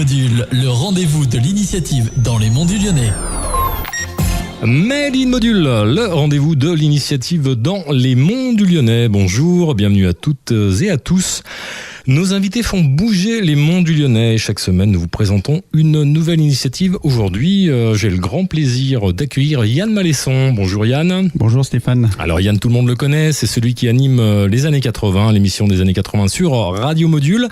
Module, le rendez-vous de l'initiative dans les Monts du Lyonnais. Made in Module, le rendez-vous de l'initiative dans les Monts du Lyonnais. Bonjour, bienvenue à toutes et à tous. Nos invités font bouger les Monts du Lyonnais. Chaque semaine, nous vous présentons une nouvelle initiative. Aujourd'hui, j'ai le grand plaisir d'accueillir Yann Malesson. Bonjour Yann. Bonjour Stéphane. Alors Yann, tout le monde le connaît, c'est celui qui anime les années 80, l'émission des années 80 sur Radio Module.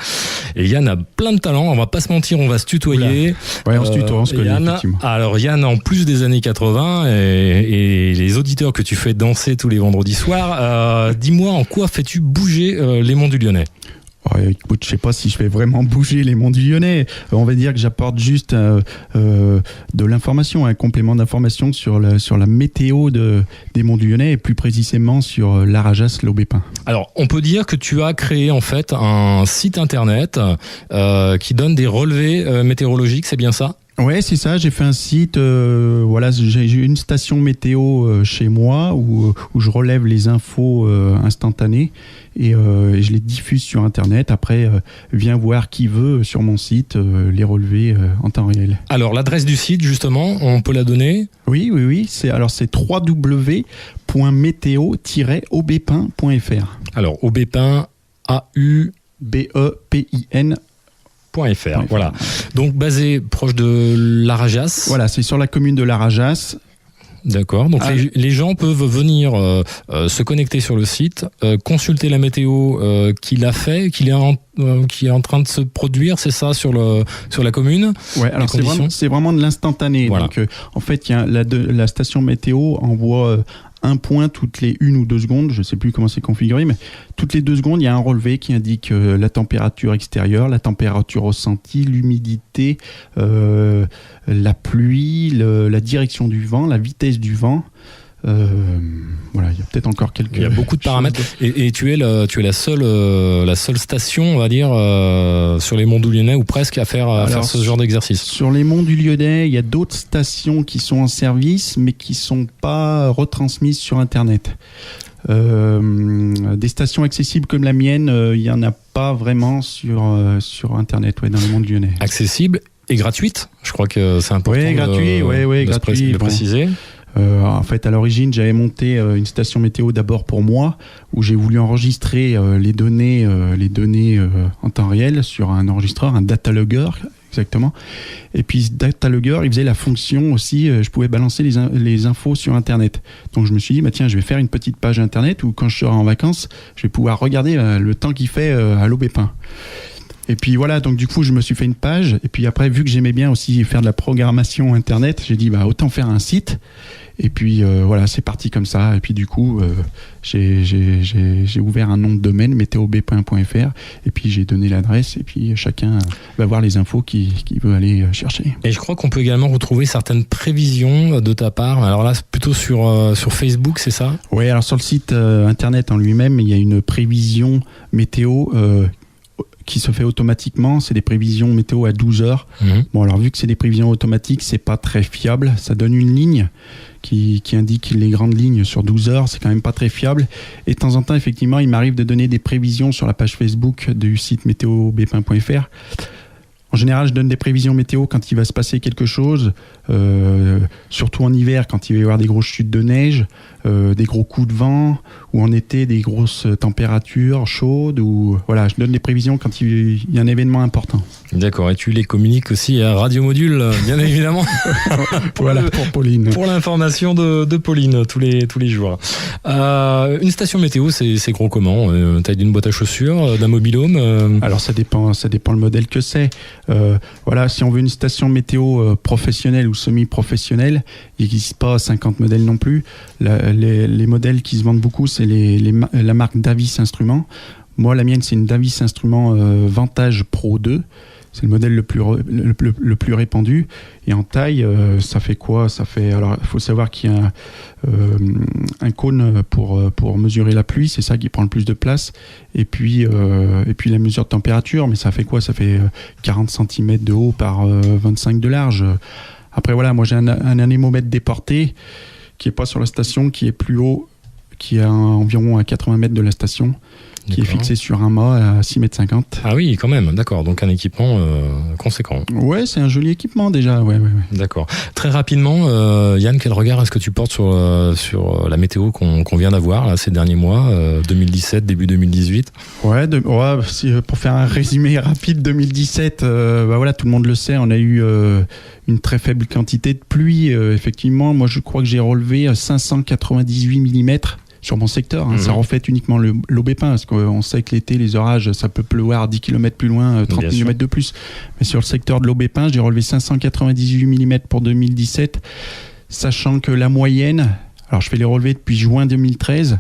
Et Yann a plein de talent, on va pas se mentir, on va se tutoyer. Ouais, on se tutoie, on se connaît, effectivement. Alors Yann, en plus des années 80 et les auditeurs que tu fais danser tous les vendredis soirs, dis-moi en quoi fais-tu bouger les Monts du Lyonnais ? Écoute, je sais pas si je fais vraiment bouger les Monts du Lyonnais. On va dire que j'apporte juste de l'information, un complément d'information sur la météo des Monts du Lyonnais et plus précisément sur l'Arajas-l'Aubépin. Alors, on peut dire que tu as créé en fait un site internet qui donne des relevés météorologiques, c'est bien ça ? Ouais, c'est ça. J'ai fait un site. Voilà, j'ai une station météo chez moi où je relève les infos instantanées et je les diffuse sur Internet. Après, viens voir qui veut sur mon site les relever en temps réel. Alors, l'adresse du site, justement, on peut la donner ? Oui. C'est www.meteo-aubépin.fr. Alors, Aubépin, A-U-B-E-P-I-N. Voilà. Donc basé proche de l'Arajas. Voilà, c'est sur la commune de l'Arajas. D'accord. Donc les gens peuvent venir se connecter sur le site, consulter la météo qu'il a fait, qui est en train de se produire, c'est ça, sur la commune. Ouais. Alors c'est vraiment de l'instantané. Voilà. Donc en fait, il y a la station météo envoie un point toutes les 1 ou 2 secondes, je ne sais plus comment c'est configuré, mais toutes les 2 secondes, il y a un relevé qui indique la température extérieure, la température ressentie, l'humidité, la pluie, la direction du vent, la vitesse du vent. Voilà, il y a peut-être encore quelques. Il y a beaucoup de paramètres. Et tu es la seule station, on va dire, sur les Monts du Lyonnais ou presque à faire ce genre d'exercice. Sur les Monts du Lyonnais, il y a d'autres stations qui sont en service, mais qui sont pas retransmises sur Internet. Des stations accessibles comme la mienne, il y en a pas vraiment sur Internet, dans les Monts du Lyonnais. Accessible et gratuite. Je crois que c'est important. Oui, gratuit, de préciser. En fait, à l'origine, j'avais monté une station météo d'abord pour moi, où j'ai voulu enregistrer les données en temps réel sur un enregistreur, un datalogger, exactement. Et puis, ce datalogger, il faisait la fonction aussi, je pouvais balancer les infos sur Internet. Donc, je me suis dit, tiens, je vais faire une petite page Internet où, quand je serai en vacances, je vais pouvoir regarder le temps qu'il fait à l'Aubépin. Et puis voilà, donc du coup, je me suis fait une page. Et puis après, vu que j'aimais bien aussi faire de la programmation Internet, j'ai dit, autant faire un site. Et puis voilà, c'est parti comme ça. Et puis du coup, j'ai ouvert un nom de domaine, météoaubépin.fr. Et puis j'ai donné l'adresse. Et puis chacun va voir les infos qu'il veut aller chercher. Et je crois qu'on peut également retrouver certaines prévisions de ta part. Alors là, c'est plutôt sur Facebook, c'est ça ? Oui, alors sur le site Internet en lui-même, il y a une prévision météo qui se fait automatiquement. C'est des prévisions météo à 12 heures. Bon, alors vu que c'est des prévisions automatiques, c'est pas très fiable. Ça donne une ligne qui indique les grandes lignes sur 12 heures. C'est quand même pas très fiable. Et de temps en temps, effectivement, il m'arrive de donner des prévisions sur la page Facebook du site météoaubépin.fr. En général, je donne des prévisions météo quand il va se passer quelque chose, surtout en hiver, quand il va y avoir des grosses chutes de neige, des gros coups de vent, ou en été, des grosses températures chaudes. Ou voilà, je donne des prévisions quand il y a un événement important. D'accord, et tu les communiques aussi à Radio Module, bien évidemment. Voilà, pour Pauline. Pour l'information de Pauline, tous les jours. Une station météo, c'est gros comment ? Taille d'une boîte à chaussures, d'un mobil-home Alors ça dépend le modèle que c'est. Voilà, si on veut une station météo professionnelle ou semi-professionnelle, il n'existe pas 50 modèles non plus. Les modèles qui se vendent beaucoup, c'est la marque Davis Instruments. Moi, la mienne, c'est une Davis Instruments Vantage Pro 2. C'est le modèle le plus répandu. Et en taille, ça fait quoi ? Alors, il faut savoir qu'il y a un cône pour mesurer la pluie. C'est ça qui prend le plus de place. Et puis la mesure de température. Mais ça fait quoi ? Ça fait 40 cm de haut par 25 de large. Après, voilà, moi, j'ai un anémomètre déporté qui n'est pas sur la station, qui est plus haut, qui est environ à 80 mètres de la station. qui est fixé sur un mât à 6,50 m. Ah oui, quand même, d'accord. Donc un équipement conséquent. Ouais, c'est un joli équipement déjà. Ouais. D'accord. Très rapidement, Yann, quel regard est-ce que tu portes sur la météo qu'on vient d'avoir là, ces derniers mois, 2017, début 2018 ? Pour faire un résumé rapide, 2017, voilà, tout le monde le sait, on a eu une très faible quantité de pluie. Effectivement, moi je crois que j'ai relevé 598 mm sur mon secteur. Ça reflète uniquement l'Aubépin, parce qu'on sait que l'été, les orages, ça peut pleuvoir 10 km plus loin, 30 mm de plus. Mais sur le secteur de l'Aubépin, j'ai relevé 598 mm pour 2017, sachant que la moyenne... Alors, je fais les relevés depuis juin 2013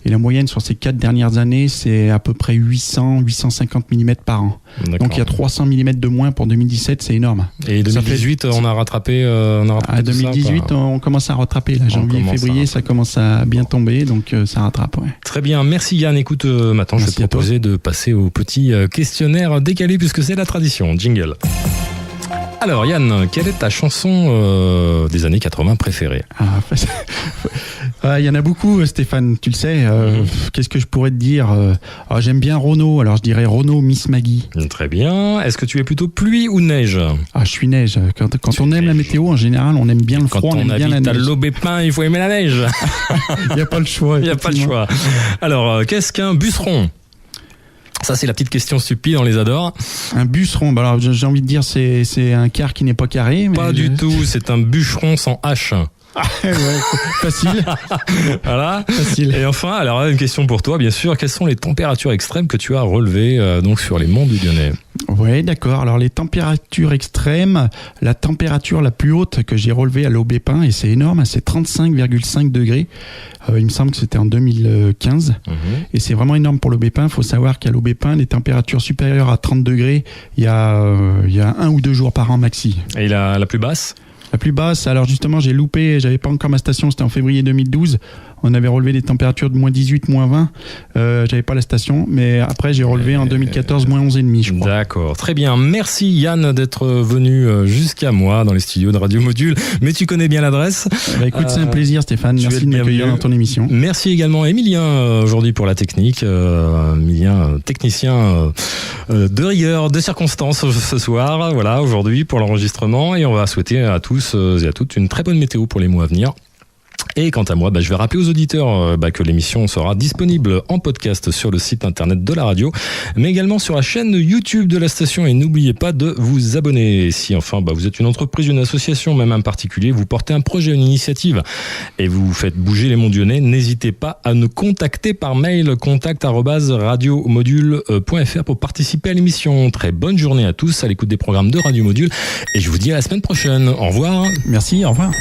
et la moyenne sur ces 4 dernières années, c'est à peu près 800-850 mm par an. D'accord. Donc, il y a 300 mm de moins pour 2017, c'est énorme. Et 2018, on a rattrapé à 2018, ça, on commence à rattraper. Là, janvier, février, ça commence à bien tomber, donc ça rattrape. Ouais. Très bien, merci Yann. Écoute, maintenant, je vais te proposer de passer au petit questionnaire décalé puisque c'est la tradition. Jingle. Alors Yann, quelle est ta chanson des années 80 préférée ? Il y en a beaucoup, Stéphane, tu le sais. Qu'est-ce que je pourrais te dire ? J'aime bien Renaud, alors je dirais Renaud, Miss Maggie. Très bien. Est-ce que tu es plutôt pluie ou neige ? Je suis neige. Quand on aime la météo, en général, on aime bien le froid, on aime bien la neige. Quand on habite à l'Aubépin, il faut aimer la neige. Il n'y a pas le choix. Il n'y a pas le choix. Alors, qu'est-ce qu'un bûcheron ? Ça, c'est la petite question stupide, on les adore. Un bûcheron, alors j'ai envie de dire c'est un quart qui n'est pas carré. Mais pas du tout, c'est un bûcheron sans H. Facile. Voilà. Facile. Et enfin, alors une question pour toi, bien sûr. Quelles sont les températures extrêmes que tu as relevées donc sur les monts du Lyonnais ? Oui, d'accord. Alors les températures extrêmes, la température la plus haute que j'ai relevée à l'Aubépin, et c'est énorme, c'est 35,5 degrés. Il me semble que c'était en 2015. Et c'est vraiment énorme pour l'Aubépin. Il faut savoir qu'à l'Aubépin, les températures supérieures à 30 degrés, il y a 1 ou 2 jours par an maxi. Et la plus basse ? La plus basse, alors justement, j'ai loupé, j'avais pas encore ma station, c'était en février 2012. On avait relevé des températures de moins 18, moins 20. J'avais pas la station, mais après, j'ai relevé en 2014, moins 11,5, je crois. D'accord, très bien. Merci Yann d'être venu jusqu'à moi dans les studios de Radio Module. Mais tu connais bien l'adresse. Écoute, c'est un plaisir, Stéphane. Merci de m'accueillir dans ton émission. Merci également Emilien aujourd'hui pour la technique. Emilien, technicien de rigueur, de circonstances ce soir. Voilà, aujourd'hui pour l'enregistrement. Et on va souhaiter à tous et à toutes une très bonne météo pour les mois à venir. Et quant à moi, je vais rappeler aux auditeurs que l'émission sera disponible en podcast sur le site internet de la radio, mais également sur la chaîne YouTube de la station. Et n'oubliez pas de vous abonner. Si enfin vous êtes une entreprise, une association, même un particulier, vous portez un projet, une initiative et vous faites bouger les monts lyonnais, n'hésitez pas à nous contacter par mail contact@radiomodule.fr pour participer à l'émission. Très bonne journée à tous à l'écoute des programmes de Radio Module et je vous dis à la semaine prochaine. Au revoir. Merci, au revoir.